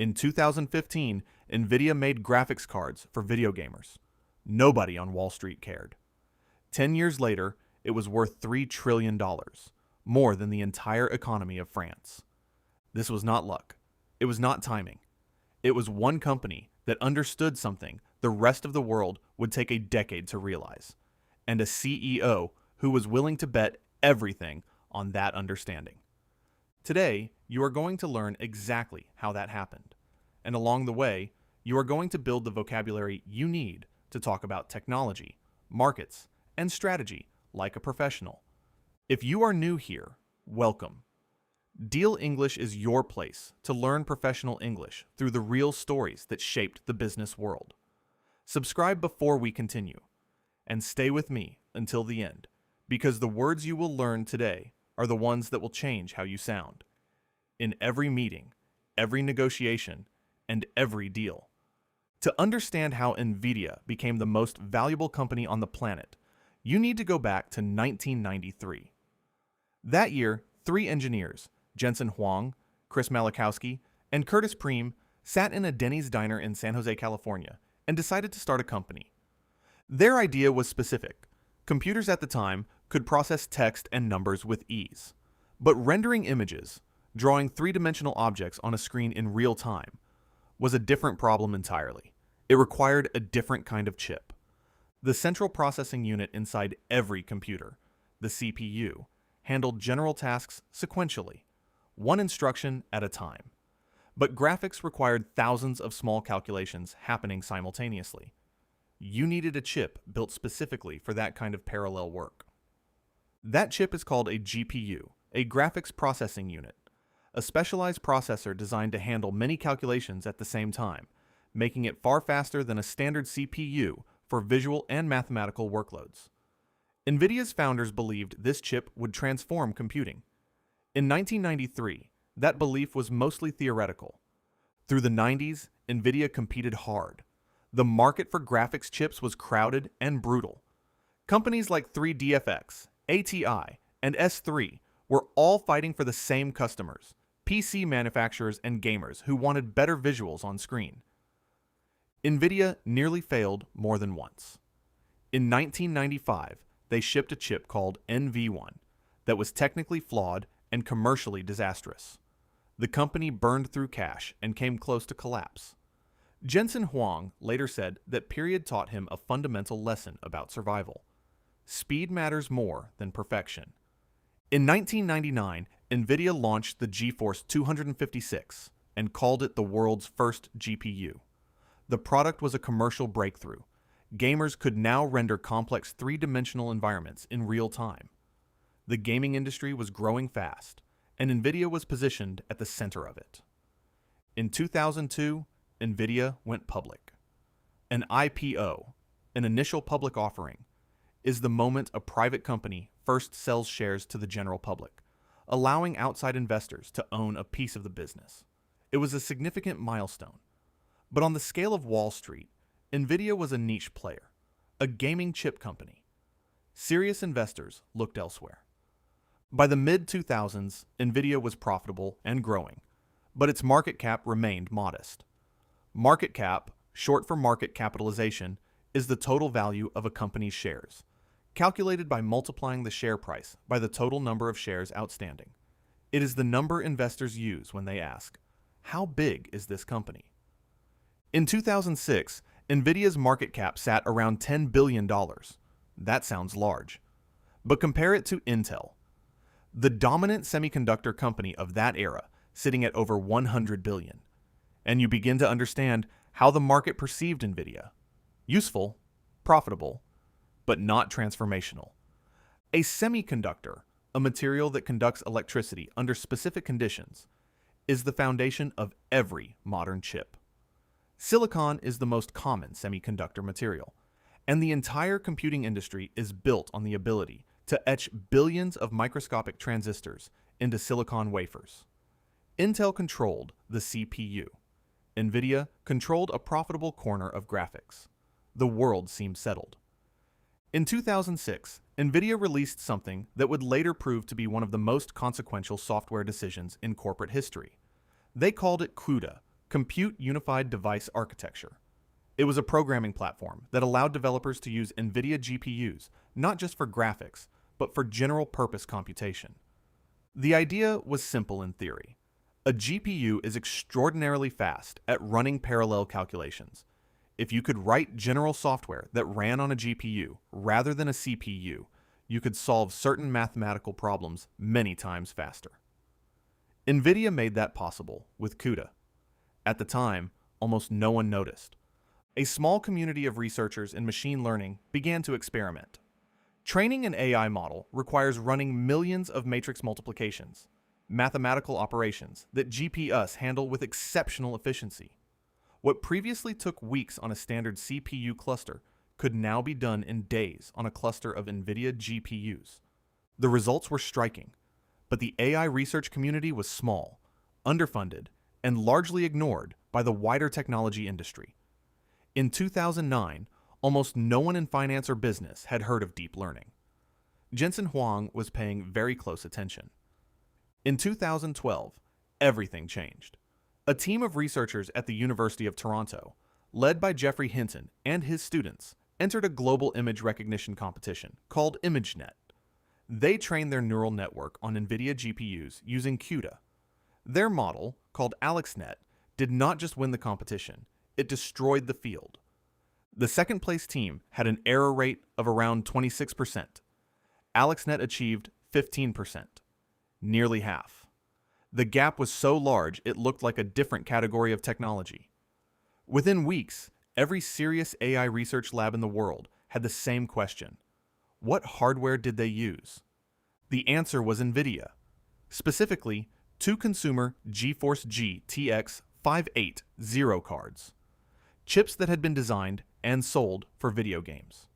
In 2015, NVIDIA made graphics cards for video gamers. Nobody on Wall Street cared. 10 years later, it was worth $3 trillion, more than the entire economy of France. This was not luck. It was not timing. It was one company that understood something the rest of the world would take a decade to realize, and a CEO who was willing to bet everything on that understanding. Today, you are going to learn exactly how that happened, and along the way, you are going to build the vocabulary you need to talk about technology, markets, and strategy like a professional. If you are new here, welcome. Deal English is your place to learn professional English through the real stories that shaped the business world. Subscribe before we continue, and stay with me until the end, because the words you will learn today are the ones that will change how you sound. In every meeting, every negotiation, and every deal. To understand how NVIDIA became the most valuable company on the planet, you need to go back to 1993. That year, 3 engineers, Jensen Huang, Chris Malachowski, and Curtis Preem, sat in a Denny's diner in San Jose, California, and decided to start a company. Their idea was specific. Computers at the time could process text and numbers with ease. But rendering images, drawing 3-dimensional objects on a screen in real time, was a different problem entirely. It required a different kind of chip. The central processing unit inside every computer, the CPU, handled general tasks sequentially, one instruction at a time. But graphics required thousands of small calculations happening simultaneously. You needed a chip built specifically for that kind of parallel work. That chip is called a GPU, a graphics processing unit, a specialized processor designed to handle many calculations at the same time, making it far faster than a standard CPU for visual and mathematical workloads. NVIDIA's founders believed this chip would transform computing. In 1993, that belief was mostly theoretical. Through the 90s, NVIDIA competed hard. The market for graphics chips was crowded and brutal. Companies like 3DFX, ATI, and S3 were all fighting for the same customers, PC manufacturers and gamers who wanted better visuals on screen. NVIDIA nearly failed more than once. In 1995, they shipped a chip called NV1 that was technically flawed and commercially disastrous. The company burned through cash and came close to collapse. Jensen Huang later said that period taught him a fundamental lesson about survival. Speed matters more than perfection. In 1999, NVIDIA launched the GeForce 256 and called it the world's first GPU. The product was a commercial breakthrough. Gamers could now render complex 3-dimensional environments in real time. The gaming industry was growing fast, and NVIDIA was positioned at the center of it. In 2002, NVIDIA went public. An IPO, an initial public offering, is the moment a private company first sells shares to the general public, allowing outside investors to own a piece of the business. It was a significant milestone. But on the scale of Wall Street, NVIDIA was a niche player, a gaming chip company. Serious investors looked elsewhere. By the mid-2000s, NVIDIA was profitable and growing, but its market cap remained modest. Market cap, short for market capitalization, is the total value of a company's shares, calculated by multiplying the share price by the total number of shares outstanding. It is the number investors use when they ask, how big is this company? In 2006, NVIDIA's market cap sat around $10 billion. That sounds large. But compare it to Intel, the dominant semiconductor company of that era, sitting at over $100 billion. And you begin to understand how the market perceived NVIDIA. Useful, profitable, but not transformational. A semiconductor, a material that conducts electricity under specific conditions, is the foundation of every modern chip. Silicon is the most common semiconductor material, and the entire computing industry is built on the ability to etch billions of microscopic transistors into silicon wafers. Intel controlled the CPU. NVIDIA controlled a profitable corner of graphics. The world seemed settled. In 2006, NVIDIA released something that would later prove to be one of the most consequential software decisions in corporate history. They called it CUDA, Compute Unified Device Architecture. It was a programming platform that allowed developers to use NVIDIA GPUs, not just for graphics, but for general-purpose computation. The idea was simple in theory. A GPU is extraordinarily fast at running parallel calculations. If you could write general software that ran on a GPU rather than a CPU, you could solve certain mathematical problems many times faster. NVIDIA made that possible with CUDA. At the time, almost no one noticed. A small community of researchers in machine learning began to experiment. Training an AI model requires running millions of matrix multiplications, mathematical operations that GPUs handle with exceptional efficiency. What previously took weeks on a standard CPU cluster could now be done in days on a cluster of NVIDIA GPUs. The results were striking, but the AI research community was small, underfunded, and largely ignored by the wider technology industry. In 2009, almost no one in finance or business had heard of deep learning. Jensen Huang was paying very close attention. In 2012, everything changed. A team of researchers at the University of Toronto, led by Geoffrey Hinton and his students, entered a global image recognition competition called ImageNet. They trained their neural network on NVIDIA GPUs using CUDA. Their model, called AlexNet, did not just win the competition, it destroyed the field. The second-place team had an error rate of around 26%. AlexNet achieved 15%, nearly half. The gap was so large it looked like a different category of technology. Within weeks, every serious AI research lab in the world had the same question. What hardware did they use? The answer was NVIDIA. Specifically, two consumer GeForce GTX 580 cards. Chips that had been designed and sold for video games.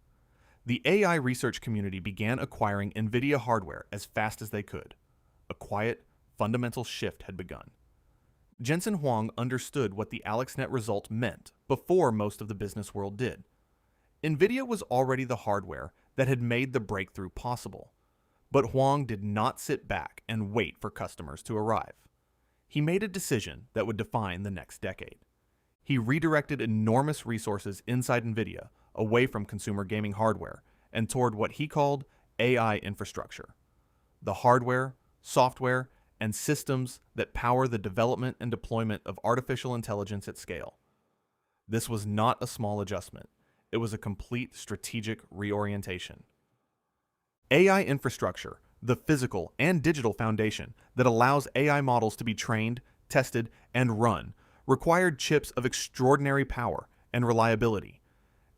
The AI research community began acquiring NVIDIA hardware as fast as they could. A quiet, fundamental shift had begun. Jensen Huang understood what the AlexNet result meant before most of the business world did. NVIDIA was already the hardware that had made the breakthrough possible. But Huang did not sit back and wait for customers to arrive. He made a decision that would define the next decade. He redirected enormous resources inside NVIDIA away from consumer gaming hardware and toward what he called AI infrastructure. The hardware, software, and systems that power the development and deployment of artificial intelligence at scale. This was not a small adjustment. It was a complete strategic reorientation. AI infrastructure, the physical and digital foundation that allows AI models to be trained, tested, and run, required chips of extraordinary power and reliability.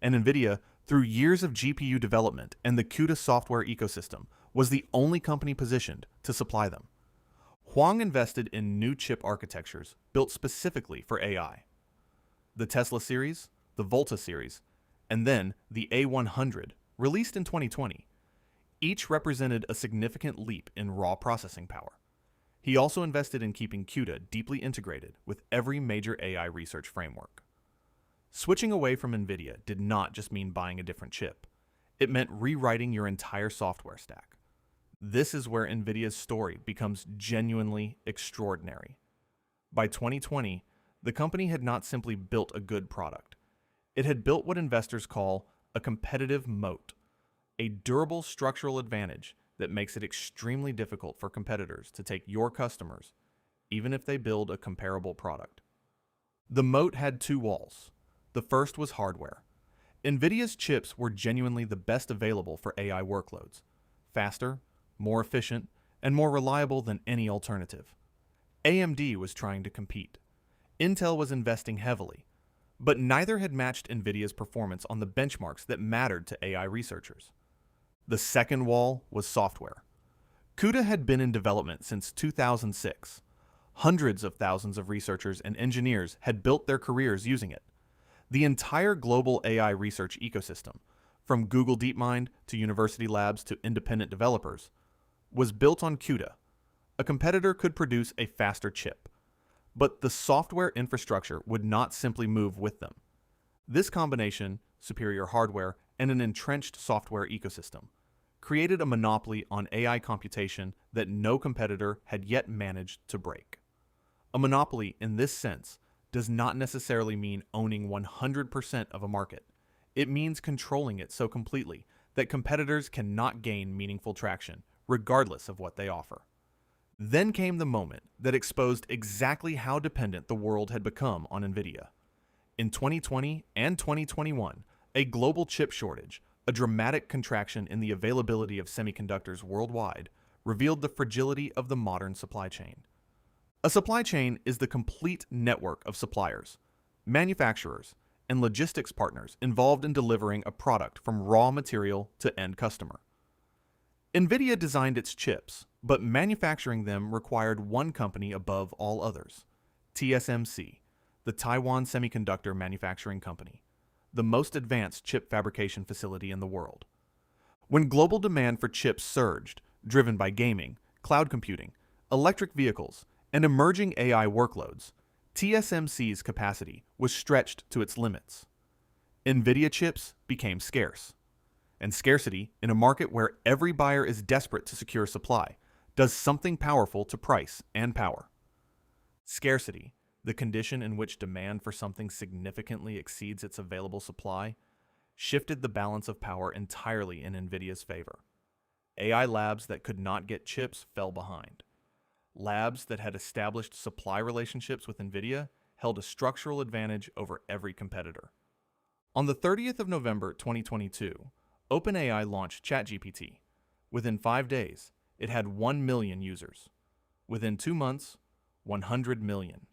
And NVIDIA, through years of GPU development and the CUDA software ecosystem, was the only company positioned to supply them. Huang invested in new chip architectures built specifically for AI. The Tesla series, the Volta series, and then the A100, released in 2020. Each represented a significant leap in raw processing power. He also invested in keeping CUDA deeply integrated with every major AI research framework. Switching away from NVIDIA did not just mean buying a different chip. It meant rewriting your entire software stack. This is where NVIDIA's story becomes genuinely extraordinary. By 2020, the company had not simply built a good product. It had built what investors call a competitive moat, a durable structural advantage that makes it extremely difficult for competitors to take your customers, even if they build a comparable product. The moat had two walls. The first was hardware. NVIDIA's chips were genuinely the best available for AI workloads, faster, more efficient, and more reliable than any alternative. AMD was trying to compete. Intel was investing heavily, but neither had matched NVIDIA's performance on the benchmarks that mattered to AI researchers. The second wall was software. CUDA had been in development since 2006. Hundreds of thousands of researchers and engineers had built their careers using it. The entire global AI research ecosystem, from Google DeepMind to university labs to independent developers, was built on CUDA. A competitor could produce a faster chip, but the software infrastructure would not simply move with them. This combination, superior hardware and an entrenched software ecosystem, created a monopoly on AI computation that no competitor had yet managed to break. A monopoly, in this sense, does not necessarily mean owning 100% of a market. It means controlling it so completely that competitors cannot gain meaningful traction, regardless of what they offer. Then came the moment that exposed exactly how dependent the world had become on NVIDIA. In 2020 and 2021, a global chip shortage, a dramatic contraction in the availability of semiconductors worldwide, revealed the fragility of the modern supply chain. A supply chain is the complete network of suppliers, manufacturers, and logistics partners involved in delivering a product from raw material to end customer. NVIDIA designed its chips, but manufacturing them required one company above all others, TSMC, the Taiwan Semiconductor Manufacturing Company, the most advanced chip fabrication facility in the world. When global demand for chips surged, driven by gaming, cloud computing, electric vehicles, and emerging AI workloads, TSMC's capacity was stretched to its limits. NVIDIA chips became scarce. And scarcity, in a market where every buyer is desperate to secure supply, does something powerful to price and power. Scarcity, the condition in which demand for something significantly exceeds its available supply, shifted the balance of power entirely in NVIDIA's favor. AI labs that could not get chips fell behind. Labs that had established supply relationships with NVIDIA held a structural advantage over every competitor. On the 30th of November 2022, OpenAI launched ChatGPT. Within 5 days, it had 1 million users. Within 2 months, 100 million.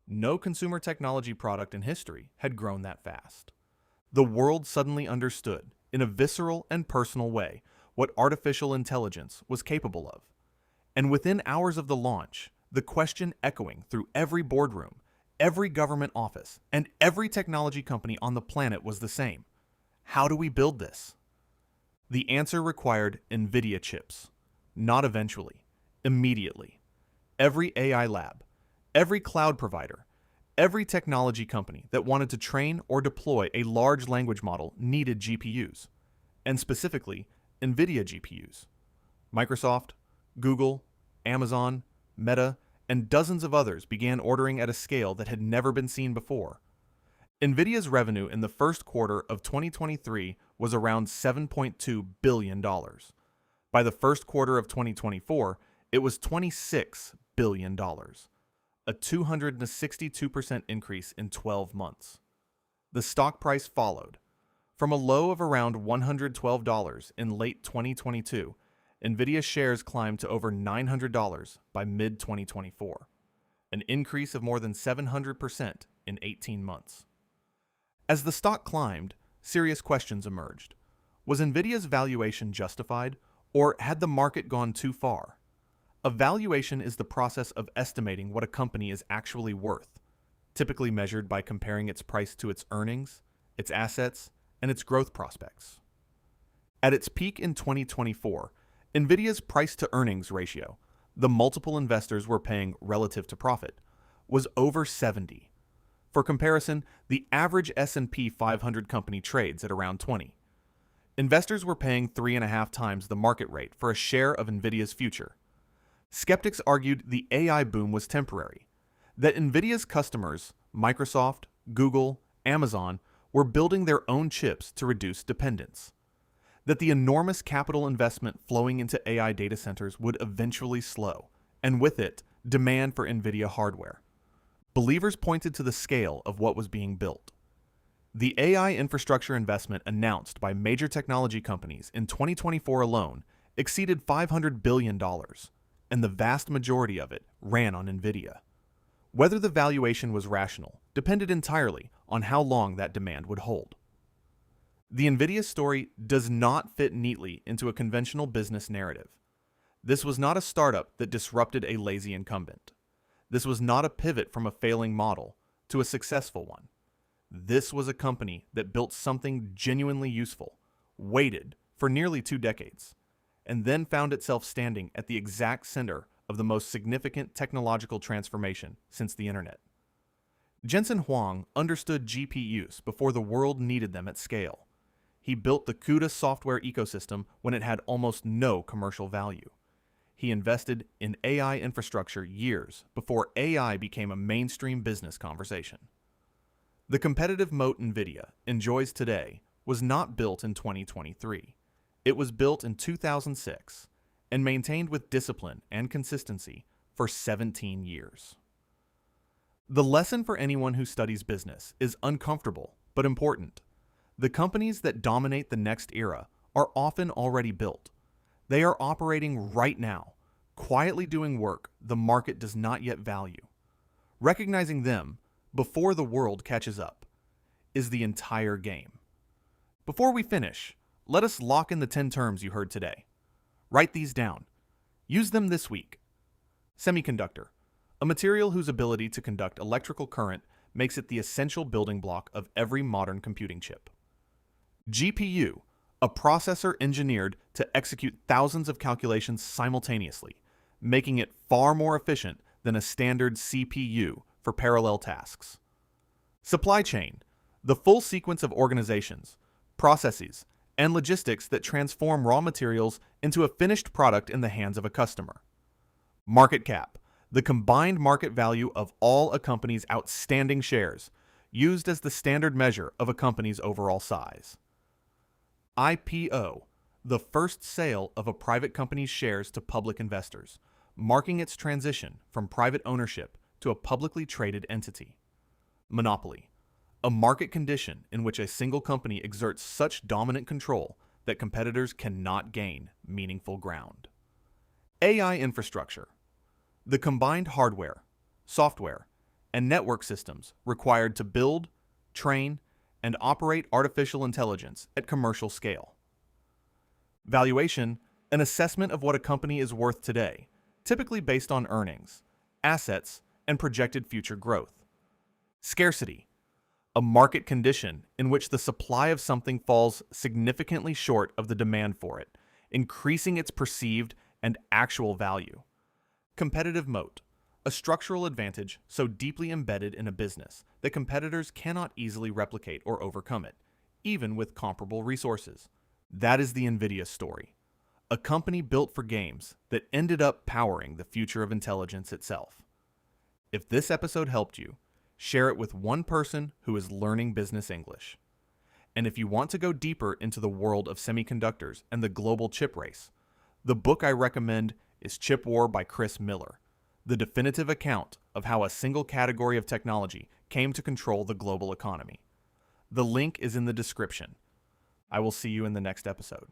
No consumer technology product in history had grown that fast. The world suddenly understood, in a visceral and personal way, what artificial intelligence was capable of. And within hours of the launch, the question echoing through every boardroom, every government office, and every technology company on the planet was the same. How do we build this? The answer required NVIDIA chips. Not eventually, immediately. Every AI lab, every cloud provider, every technology company that wanted to train or deploy a large language model needed GPUs, and specifically NVIDIA GPUs. Microsoft, Google, Amazon, Meta, and dozens of others began ordering at a scale that had never been seen before. NVIDIA's revenue in the first quarter of 2023 was around $7.2 billion. By the first quarter of 2024, it was $26 billion, a 262% increase in 12 months. The stock price followed. From a low of around $112 in late 2022, NVIDIA shares climbed to over $900 by mid-2024, an increase of more than 700% in 18 months. As the stock climbed, serious questions emerged. Was NVIDIA's valuation justified, or had the market gone too far? A valuation is the process of estimating what a company is actually worth, typically measured by comparing its price to its earnings, its assets, and its growth prospects. At its peak in 2024, NVIDIA's price-to-earnings ratio, the multiple investors were paying relative to profit, was over 70. For comparison, the average S&P 500 company trades at around 20. Investors were paying 3.5 times the market rate for a share of NVIDIA's future. Skeptics argued the AI boom was temporary, that NVIDIA's customers, Microsoft, Google, Amazon, were building their own chips to reduce dependence, that the enormous capital investment flowing into AI data centers would eventually slow, and with it, demand for NVIDIA hardware. Believers pointed to the scale of what was being built. The AI infrastructure investment announced by major technology companies in 2024 alone exceeded $500 billion, and the vast majority of it ran on NVIDIA. Whether the valuation was rational depended entirely on how long that demand would hold. The NVIDIA story does not fit neatly into a conventional business narrative. This was not a startup that disrupted a lazy incumbent. This was not a pivot from a failing model to a successful one. This was a company that built something genuinely useful, waited for nearly 2 decades, and then found itself standing at the exact center of the most significant technological transformation since the internet. Jensen Huang understood GPUs before the world needed them at scale. He built the CUDA software ecosystem when it had almost no commercial value. he invested in AI infrastructure years before AI became a mainstream business conversation. The competitive moat NVIDIA enjoys today was not built in 2023. It was built in 2006 and maintained with discipline and consistency for 17 years. The lesson for anyone who studies business is uncomfortable but important. The companies that dominate the next era are often already built. They are operating right now, quietly doing work the market does not yet value. Recognizing them before the world catches up is the entire game. Before we finish, let us lock in the 10 terms you heard today. Write these down. Use them this week. Semiconductor, a material whose ability to conduct electrical current makes it the essential building block of every modern computing chip. GPU, a processor engineered to execute thousands of calculations simultaneously, making it far more efficient than a standard CPU for parallel tasks. Supply chain, the full sequence of organizations, processes, and logistics that transform raw materials into a finished product in the hands of a customer. Market cap, the combined market value of all a company's outstanding shares, used as the standard measure of a company's overall size. IPO, the first sale of a private company's shares to public investors, marking its transition from private ownership to a publicly traded entity. Monopoly, a market condition in which a single company exerts such dominant control that competitors cannot gain meaningful ground. AI infrastructure, the combined hardware, software, and network systems required to build, train, and operate artificial intelligence at commercial scale. Valuation, an assessment of what a company is worth today, typically based on earnings, assets, and projected future growth. Scarcity, a market condition in which the supply of something falls significantly short of the demand for it, increasing its perceived and actual value. Competitive moat, a structural advantage so deeply embedded in a business that competitors cannot easily replicate or overcome it, even with comparable resources. That is the NVIDIA story. A company built for games that ended up powering the future of intelligence itself. If this episode helped you, share it with one person who is learning business English. And if you want to go deeper into the world of semiconductors and the global chip race, the book I recommend is Chip War by Chris Miller, the definitive account of how a single category of technology came to control the global economy. The link is in the description. I will see you in the next episode.